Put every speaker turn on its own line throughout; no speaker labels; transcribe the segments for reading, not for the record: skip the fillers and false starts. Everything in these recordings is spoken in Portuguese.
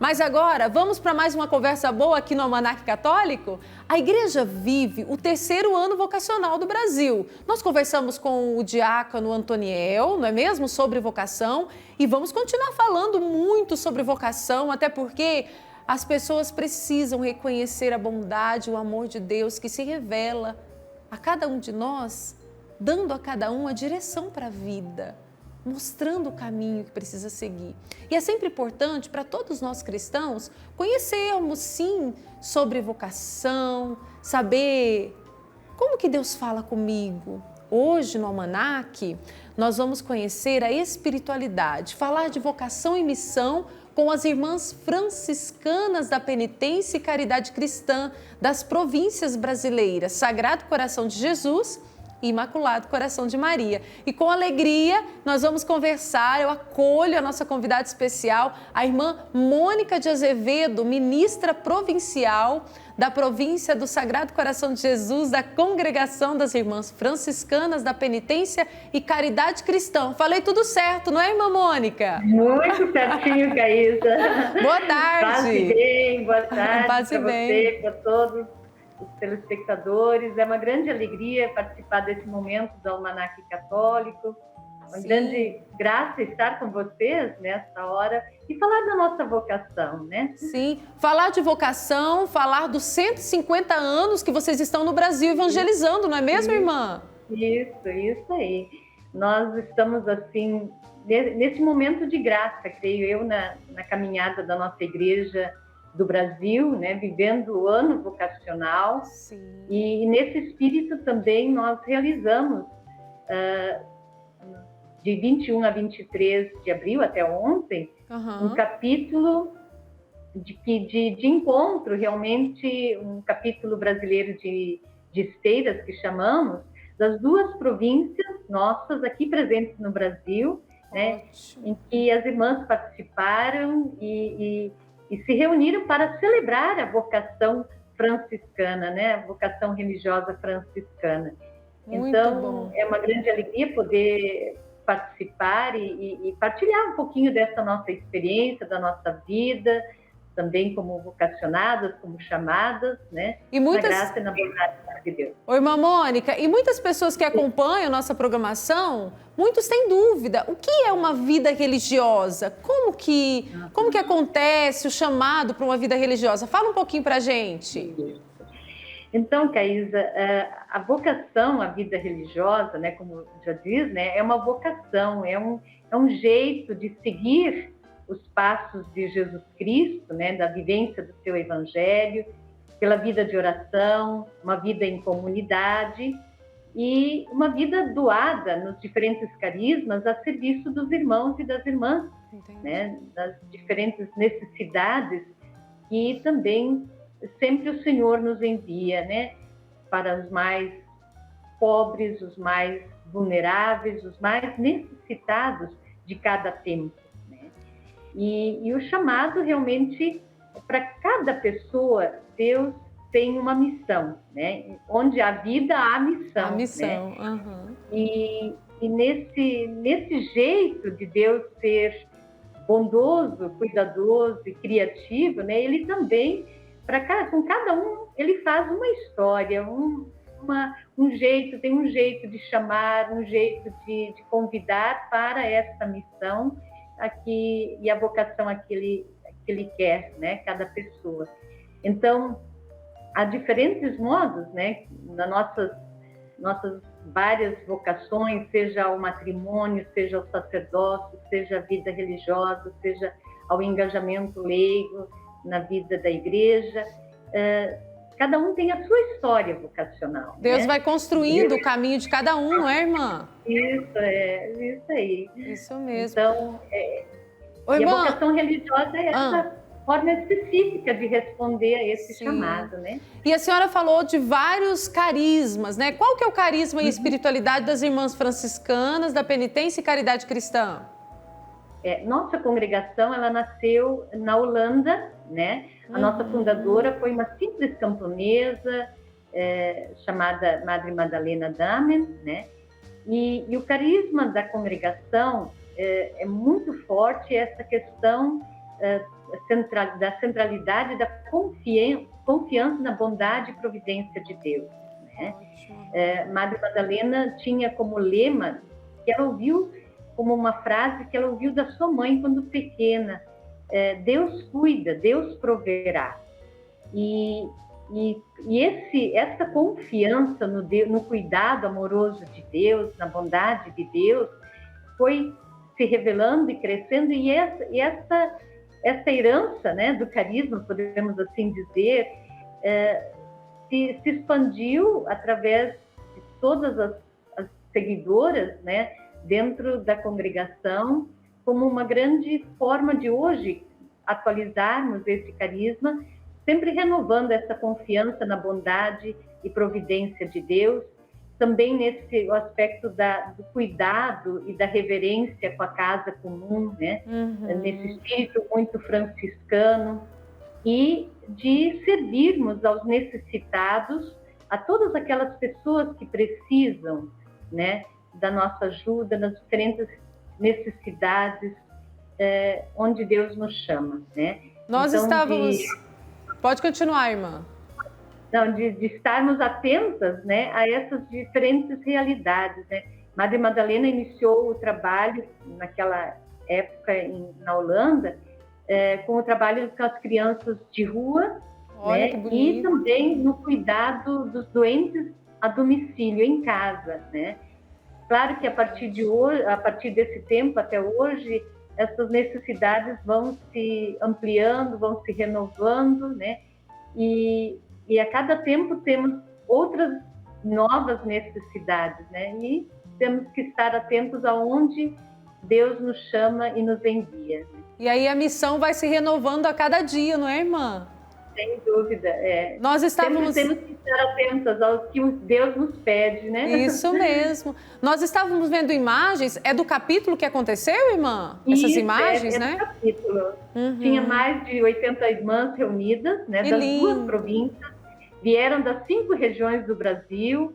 Mas agora, vamos para mais uma conversa boa aqui no Almanaque Católico? A igreja vive o 3º ano vocacional do Brasil. Nós conversamos com o diácono Antoniel, não é mesmo? Sobre vocação. E vamos continuar falando muito sobre vocação, até porque as pessoas precisam reconhecer a bondade, o amor de Deus que se revela a cada um de nós, dando a cada um a direção para a vida, mostrando o caminho que precisa seguir. E é sempre importante para todos nós cristãos conhecermos, sim, sobre vocação, saber como que Deus fala comigo. Hoje, no Almanaque, nós vamos conhecer a espiritualidade, falar de vocação e missão com as irmãs franciscanas da Penitência e Caridade Cristã das províncias brasileiras, Sagrado Coração de Jesus e Imaculado Coração de Maria. E com alegria nós vamos conversar, eu acolho a nossa convidada especial, a irmã Mônica de Azevedo, ministra provincial da província do Sagrado Coração de Jesus, da Congregação das Irmãs Franciscanas da Penitência e Caridade Cristã. Falei tudo certo, não é, irmã Mônica?
Muito certinho, Caísa.
Boa tarde.
Passe bem, boa tarde para você, para todos os telespectadores. É uma grande alegria participar desse momento do Almanaque Católico. Uma grande graça estar com vocês nessa hora e falar da nossa vocação, né?
Sim, falar de vocação, falar dos 150 anos que vocês estão no Brasil evangelizando, não é mesmo, irmã?
Isso aí. Nós estamos, assim, nesse momento de graça, creio eu, na caminhada da nossa igreja do Brasil, né? Vivendo o ano vocacional.
Sim.
E nesse espírito também nós realizamos de 21 a 23 de abril, até ontem, um capítulo de encontro, realmente um capítulo brasileiro de esteiras, que chamamos, das 2 províncias nossas aqui presentes no Brasil, né, em que as irmãs participaram e se reuniram para celebrar a vocação franciscana, né, a vocação religiosa franciscana.
Muito
então,
bom.
É uma grande alegria poder participar e partilhar um pouquinho dessa nossa experiência, da nossa vida, também como vocacionadas, como chamadas, né?
E muitas...
Na graça e na bondade de Deus.
Oi, irmã Mônica, e muitas pessoas que acompanham a nossa programação, muitos têm dúvida, o que é uma vida religiosa? Como que acontece o chamado para uma vida religiosa? Fala um pouquinho para a gente.
Então, Caísa, a vocação à vida religiosa, né, como já diz, né, é uma vocação, é um jeito de seguir os passos de Jesus Cristo, né, da vivência do seu evangelho, pela vida de oração, uma vida em comunidade e uma vida doada nos diferentes carismas a serviço dos irmãos e das irmãs, né, das diferentes necessidades que também sempre o Senhor nos envia, né, para os mais pobres, os mais vulneráveis, os mais necessitados de cada tempo, né? E o chamado realmente, para cada pessoa, Deus tem uma missão, né? Onde há vida, há missão.
A missão,
né? E nesse jeito de Deus ser bondoso, cuidadoso e criativo, né? Ele também, com cada um, ele faz uma história, tem um jeito de chamar, um jeito de convidar para essa missão aqui, e a vocação que ele quer, né? Cada pessoa. Então, há diferentes modos, né? Nas nossas várias vocações, seja ao matrimônio, seja ao sacerdócio, seja a vida religiosa, seja ao engajamento leigo na vida da igreja. Cada um tem a sua história vocacional.
Deus, né, vai construindo
Deus...
o caminho de cada um, não é, irmã?
Isso aí.
Isso mesmo.
Então,
Oi,
a vocação religiosa é essa forma específica de responder a esse chamado, né?
E a senhora falou de vários carismas, né? Qual que é o carisma e espiritualidade das irmãs franciscanas, da Penitência e Caridade Cristã?
Nossa congregação, ela nasceu na Holanda, né? A nossa fundadora foi uma simples camponesa chamada Madre Madalena Damen, né? E o carisma da congregação é muito forte, essa questão da centralidade da confiança na bondade e providência de Deus, né? Madre Madalena tinha como lema, que ela ouviu como uma frase que ela ouviu da sua mãe quando pequena: Deus cuida, Deus proverá. E essa confiança no cuidado amoroso de Deus, na bondade de Deus, foi se revelando e crescendo, e essa herança, né, do carisma, podemos assim dizer, se expandiu através de todas as seguidoras, né, dentro da congregação, como uma grande forma de hoje atualizarmos esse carisma, sempre renovando essa confiança na bondade e providência de Deus, também nesse aspecto do cuidado e da reverência com a casa comum, né? Nesse espírito muito franciscano, e de servirmos aos necessitados, a todas aquelas pessoas que precisam, né, da nossa ajuda nas diferentes necessidades, onde Deus nos chama, né?
Nós
então,
estávamos... Pode continuar, irmã.
Não, de estarmos atentas, né, a essas diferentes realidades, né? Madre Madalena iniciou o trabalho naquela época na Holanda, com o trabalho com as crianças de rua, né, e também no cuidado dos doentes a domicílio, em casa, né? Claro que a partir desse tempo até hoje, essas necessidades vão se ampliando, vão se renovando, né? E a cada tempo temos outras novas necessidades, né? E temos que estar atentos aonde Deus nos chama e nos envia.
E aí a missão vai se renovando a cada dia, não é, irmã?
Sem dúvida.
Nós estávamos...
Sempre temos que estar atentas ao que Deus nos pede, né?
Isso mesmo. Nós estávamos vendo imagens, é do capítulo que aconteceu, irmã? Essas imagens, né?
É do capítulo. Tinha mais de 80 irmãs reunidas, né? Das duas províncias. Vieram das 5 regiões do Brasil.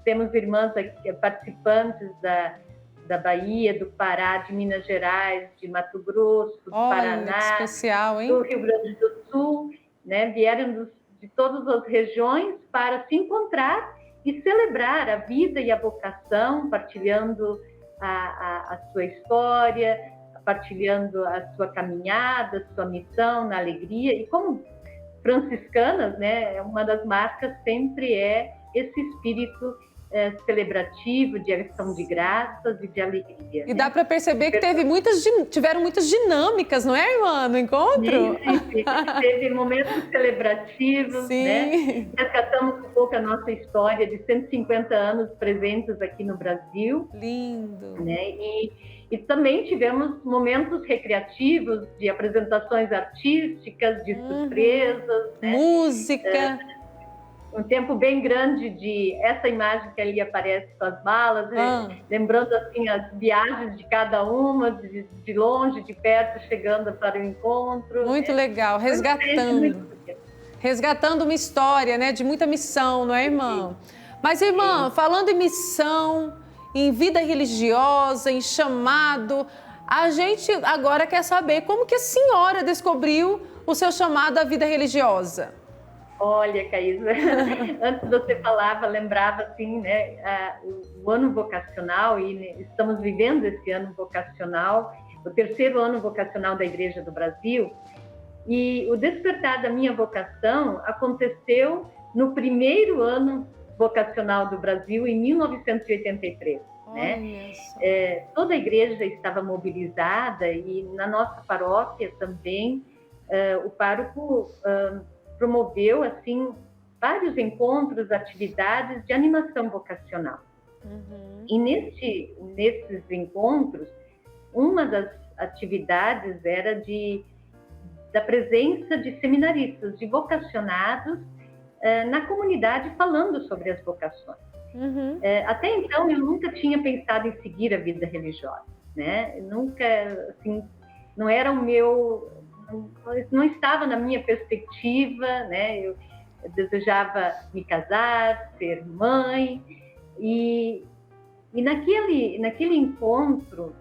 Temos irmãs aqui, participantes da Bahia, do Pará, de Minas Gerais, de Mato Grosso, do Paraná,
especial, hein?
do Rio Grande do Sul, né? Vieram de todas as regiões para se encontrar e celebrar a vida e a vocação, partilhando a sua história, partilhando a sua caminhada, a sua missão na alegria. E como franciscanas, né, uma das marcas sempre é esse espírito celebrativo, de ação de graças e de alegria.
E dá para perceber que tiveram muitas dinâmicas, não é, irmã, no encontro?
Sim. Teve momentos celebrativos, né? Resgatamos um pouco a nossa história de 150 anos presentes aqui no Brasil.
Lindo!
Né? E também tivemos momentos recreativos, de apresentações artísticas, de surpresas. Né?
Música!
Um tempo bem grande de essa imagem que ali aparece com as malas, lembrando assim as viagens de cada uma, de longe, de perto, chegando para o encontro.
Muito legal, resgatando uma história, né, de muita missão, não é, irmã? Mas, irmã, falando em missão, em vida religiosa, em chamado, a gente agora quer saber como que a senhora descobriu o seu chamado à vida religiosa.
Olha, Caísa, antes você falava, lembrava assim, né, o ano vocacional, e estamos vivendo esse ano vocacional, o 3º ano vocacional da Igreja do Brasil, e o despertar da minha vocação aconteceu no 1º ano vocacional do Brasil, em 1983. Né? Toda a igreja estava mobilizada, e na nossa paróquia também, o pároco promoveu assim vários encontros, atividades de animação vocacional. E nesses encontros, uma das atividades era da presença de seminaristas, de vocacionados na comunidade, falando sobre as vocações. Até então eu nunca tinha pensado em seguir a vida religiosa, né? Nunca, assim, não era o meu... não estava na minha perspectiva, né? Eu desejava me casar, ser mãe, e naquele encontro,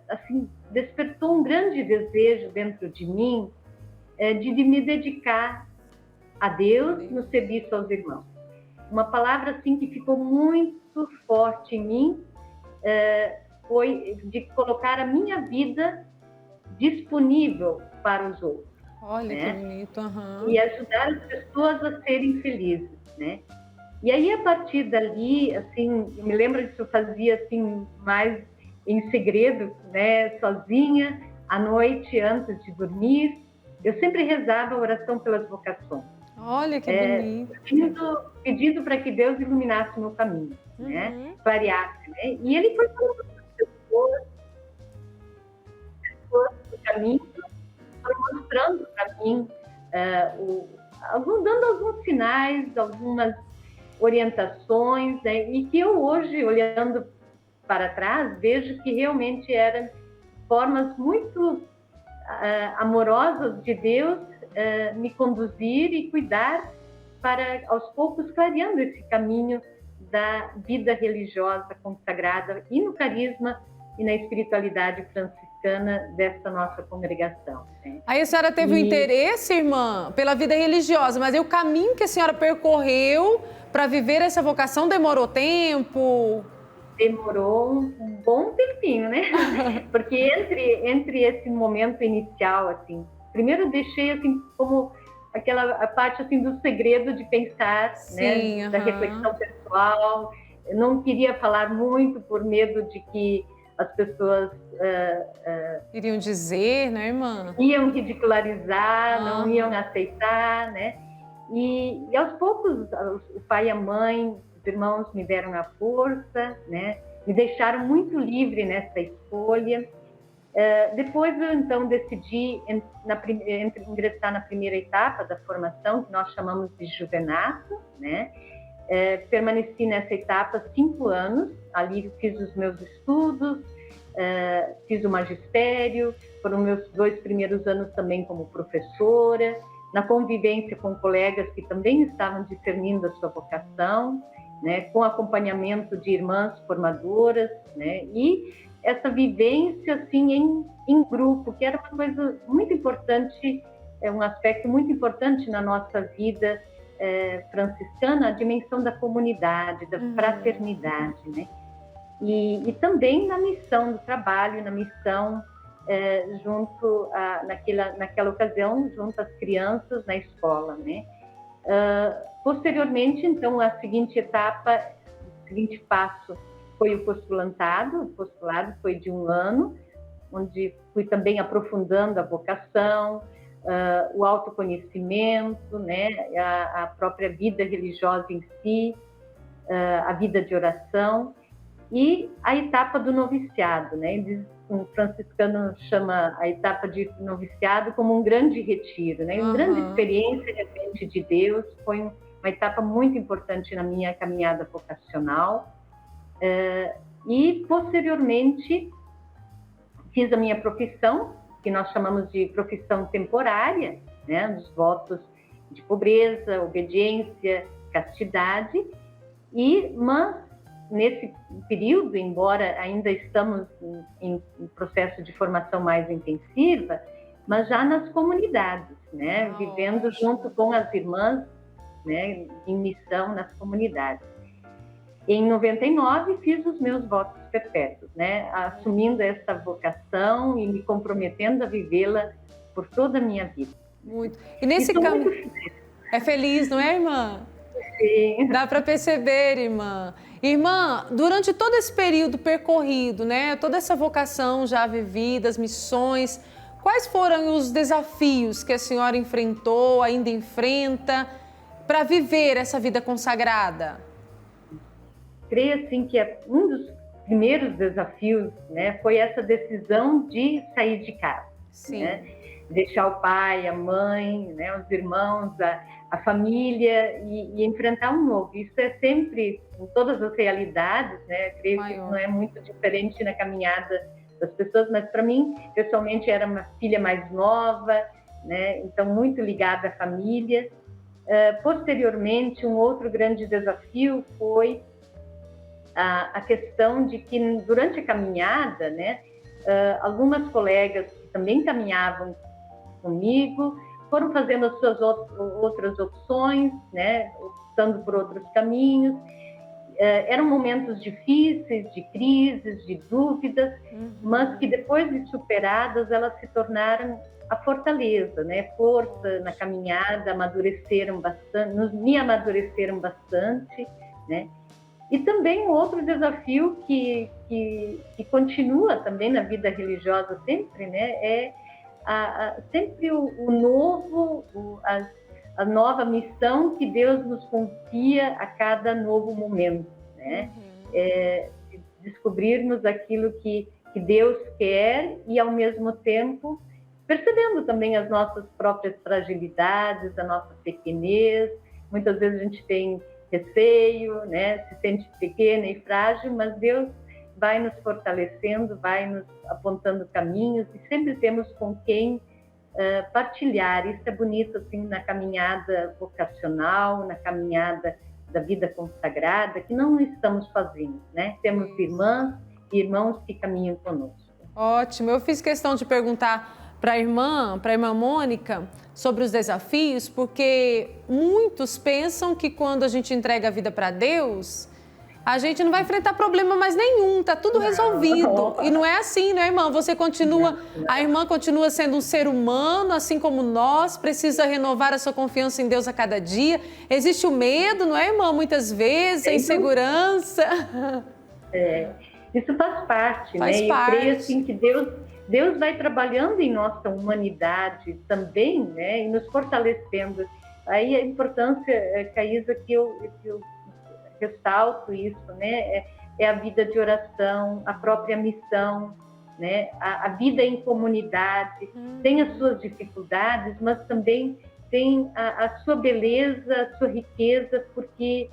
assim, despertou um grande desejo dentro de mim de me dedicar a Deus no serviço aos irmãos. Uma palavra assim que ficou muito forte em mim foi de colocar a minha vida disponível para os outros.
Olha,
né?
Que bonito. Uhum.
E ajudar as pessoas a serem felizes, né? E aí, a partir dali, assim, eu me lembro que eu fazia assim, mais em segredo, né? Sozinha, à noite, antes de dormir. Eu sempre rezava a oração pelas vocações.
Olha, que bonito.
Pedindo para que Deus iluminasse o meu caminho, né? Clareasse, né? E Ele foi falando para as pessoas do caminho, foi mostrando para mim, dando alguns sinais, algumas orientações, né? E que eu hoje, olhando para trás, vejo que realmente eram formas muito amorosas de Deus me conduzir e cuidar para, aos poucos, clareando esse caminho da vida religiosa consagrada e no carisma e na espiritualidade franciscana dessa nossa congregação. Né?
Aí a senhora teve um interesse, irmã, pela vida religiosa, mas aí o caminho que a senhora percorreu para viver essa vocação demorou tempo?
Demorou um bom tempinho, né? Porque entre esse momento inicial, assim, primeiro eu deixei assim como a parte assim do segredo de pensar,
Sim,
né? Da reflexão pessoal. Eu não queria falar muito por medo de que as pessoas
iriam dizer, né, irmã?
Iam ridicularizar, não iam aceitar, né? E aos poucos o pai e a mãe, os irmãos me deram a força, né? Me deixaram muito livre nessa escolha. Depois eu então decidi ingressar na primeira etapa da formação, que nós chamamos de juvenato, né? Permaneci nessa etapa 5 anos, ali fiz os meus estudos, fiz o magistério, foram meus 2 primeiros anos também como professora, na convivência com colegas que também estavam discernindo a sua vocação, né, com acompanhamento de irmãs formadoras, né, e essa vivência assim em grupo, que era uma coisa muito importante, um aspecto muito importante na nossa vida franciscana, a dimensão da comunidade, da fraternidade, né, e também na missão do trabalho, na missão junto naquela ocasião, junto às crianças na escola, né? Posteriormente, então, a seguinte etapa, o seguinte passo foi o postulantado. O postulado foi de 1 ano, onde fui também aprofundando a vocação, o autoconhecimento, né? A própria vida religiosa em si, a vida de oração e a etapa do noviciado, né? Um franciscano chama a etapa de noviciado como um grande retiro, né? Uma grande experiência realmente de Deus, foi uma etapa muito importante na minha caminhada vocacional. E, posteriormente, fiz a minha profissão, que nós chamamos de profissão temporária, né? Os votos de pobreza, obediência, castidade, mas nesse período, embora ainda estamos em processo de formação mais intensiva, mas já nas comunidades, né? Vivendo junto com as irmãs, né? Em missão nas comunidades. Em 99 fiz os meus votos perpétuos, né? Assumindo essa vocação e me comprometendo a vivê-la por toda a minha vida.
Muito. E nesse caminho é feliz, não é, irmã?
Sim.
Dá para perceber, irmã. Irmã, durante todo esse período percorrido, né, toda essa vocação já vivida, as missões, quais foram os desafios que a senhora enfrentou, ainda enfrenta, para viver essa vida consagrada?
Creio, assim, que um dos primeiros desafios, né, foi essa decisão de sair de casa.
Sim.
Né? Deixar o pai, a mãe, né, os irmãos, a família e enfrentar um novo. Isso é sempre, em todas as realidades, né? Creio que não é muito diferente na caminhada das pessoas, mas para mim, pessoalmente, era uma filha mais nova, né? Então muito ligada à família. Posteriormente, um outro grande desafio foi a questão de que, durante a caminhada, né, algumas colegas que também caminhavam comigo foram fazendo as suas outras opções, né, optando por outros caminhos. Eram momentos difíceis, de crises, de dúvidas, mas que depois de superadas, elas se tornaram a fortaleza, né? Força na caminhada, amadureceram bastante, me amadureceram bastante, né? E também um outro desafio que continua também na vida religiosa sempre, né? É sempre o novo, a nova missão que Deus nos confia a cada novo momento, né? Descobrirmos aquilo que Deus quer e, ao mesmo tempo, percebendo também as nossas próprias fragilidades, a nossa pequenez. Muitas vezes a gente tem receio, né? Se sente pequena e frágil, mas Deus vai nos fortalecendo, vai nos apontando caminhos e sempre temos com quem partilhar. Isso é bonito assim na caminhada vocacional, na caminhada da vida consagrada, que não estamos sozinhos, né? Temos irmãs e irmãos que caminham conosco.
Ótimo. Eu fiz questão de perguntar para a irmã Mônica, sobre os desafios, porque muitos pensam que quando a gente entrega a vida para Deus, a gente não vai enfrentar problema mais nenhum, tá tudo resolvido. E não é assim, né, irmã? A irmã continua sendo um ser humano, assim como nós, precisa renovar a sua confiança em Deus a cada dia. Existe o medo, não é, irmã? Muitas vezes, a insegurança.
Isso faz parte, né? E eu creio assim que Deus vai trabalhando em nossa humanidade também, né? E nos fortalecendo. Aí a importância, Caísa, que eu ressalto isso, né? É a vida de oração, a própria missão, né? A vida em comunidade. Tem as suas dificuldades, mas também tem a sua beleza, a sua riqueza, porque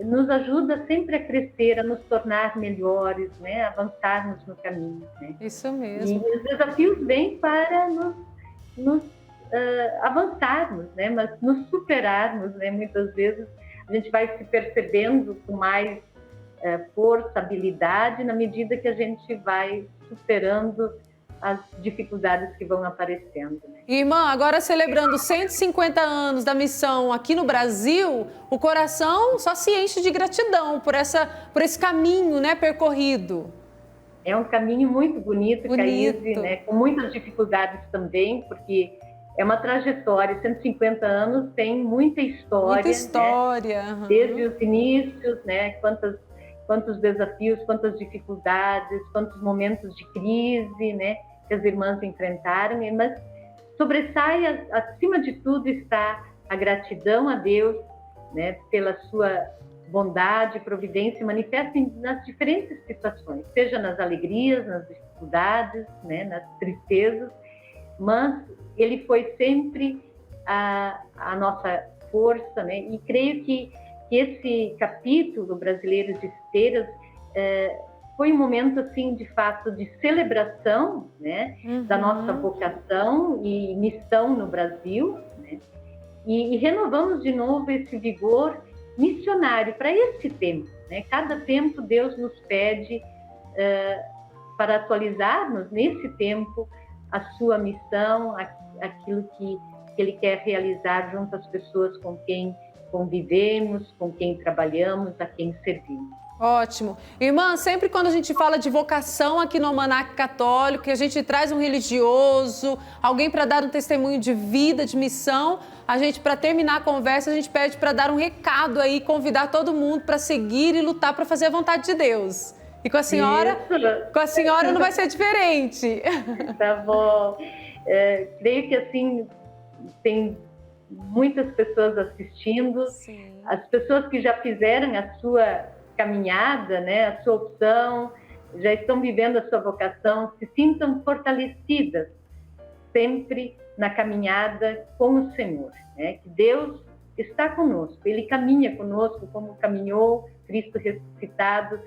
nos ajuda sempre a crescer, a nos tornar melhores, né? Avançarmos no caminho, né?
Isso mesmo.
E os desafios vêm para nos avançarmos, né? Mas nos superarmos, né? Muitas vezes a gente vai se percebendo com mais força, habilidade, na medida que a gente vai superando as dificuldades que vão aparecendo, né?
Irmã, agora celebrando 150 anos da missão aqui no Brasil, o coração só se enche de gratidão por esse caminho, né, percorrido.
É um caminho muito bonito. Caíse, né, com muitas dificuldades também, porque é uma trajetória. 150 anos tem muita história.
Muita história.
Né? Desde os inícios, né? Quantos desafios, quantas dificuldades, quantos momentos de crise, né? Que as irmãs enfrentaram, mas sobressai, acima de tudo, está a gratidão a Deus, né, pela sua bondade, providência, manifesta nas diferentes situações, seja nas alegrias, nas dificuldades, né, nas tristezas, mas Ele foi sempre a nossa força, né, e creio que esse capítulo brasileiro de Esteiras foi um momento, assim, de fato, de celebração, né, da nossa vocação e missão no Brasil, né, e renovamos de novo esse vigor missionário para esse tempo, né? Cada tempo Deus nos pede para atualizarmos nesse tempo a sua missão, aquilo que Ele quer realizar junto às pessoas com quem convivemos, com quem trabalhamos, a quem servimos.
Ótimo. Irmã, sempre quando a gente fala de vocação aqui no Almanaque Católico, que a gente traz um religioso, alguém para dar um testemunho de vida, de missão, a gente, para terminar a conversa, a gente pede para dar um recado aí, convidar todo mundo para seguir e lutar para fazer a vontade de Deus. E com a senhora não vai ser diferente.
Tá bom. Creio que assim tem muitas pessoas assistindo.
Sim.
As pessoas que já fizeram a sua caminhada, né, a sua opção, já estão vivendo a sua vocação, se sintam fortalecidas sempre na caminhada com o Senhor, né? Que Deus está conosco, Ele caminha conosco como caminhou Cristo ressuscitado,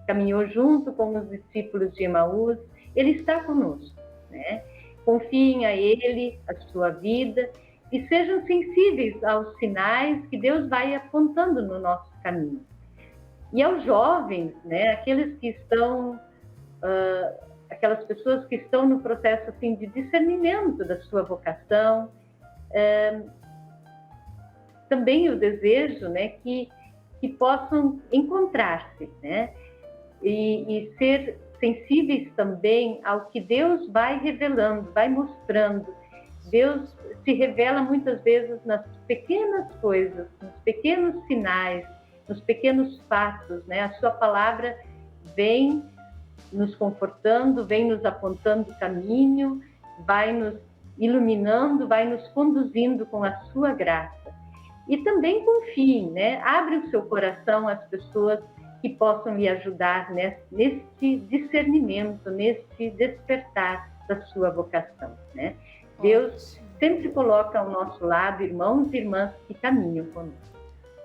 caminhou junto com os discípulos de Emaús, Ele está conosco, né? Confiem a Ele a sua vida e sejam sensíveis aos sinais que Deus vai apontando no nosso caminho. E aos jovens, né, aqueles que estão aquelas pessoas que estão no processo assim de discernimento da sua vocação. Também o desejo, né, que possam encontrar-se, né, e ser sensíveis também ao que Deus vai revelando, vai mostrando. Deus se revela muitas vezes nas pequenas coisas, nos pequenos sinais, nos pequenos fatos, né? A sua palavra vem nos confortando, vem nos apontando o caminho, vai nos iluminando, vai nos conduzindo com a sua graça. E também confie, né? Abre o seu coração às pessoas que possam lhe ajudar, né, nesse discernimento, nesse despertar da sua vocação, né? Deus sempre coloca ao nosso lado irmãos e irmãs que caminham conosco.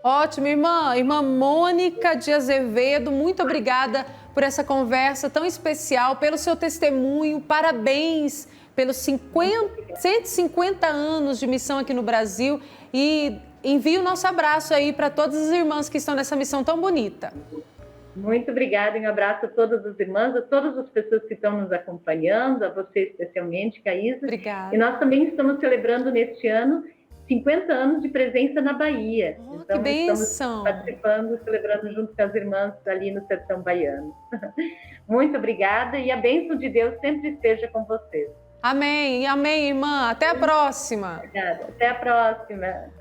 Ótimo, irmã. Irmã Mônica de Azevedo, muito obrigada por essa conversa tão especial, pelo seu testemunho. Parabéns pelos 150 anos de missão aqui no Brasil. E envie o nosso abraço aí para todas as irmãs que estão nessa missão tão bonita.
Muito obrigada, um abraço a todas as irmãs, a todas as pessoas que estão nos acompanhando, a você especialmente, Caísa.
Obrigada.
E nós também estamos celebrando neste ano 50 anos de presença na Bahia.
Então, que bênção!
Estamos participando, celebrando junto com as irmãs ali no sertão baiano. Muito obrigada e a bênção de Deus sempre esteja com vocês.
Amém, amém, irmã. Até a próxima.
Obrigada. Até a próxima.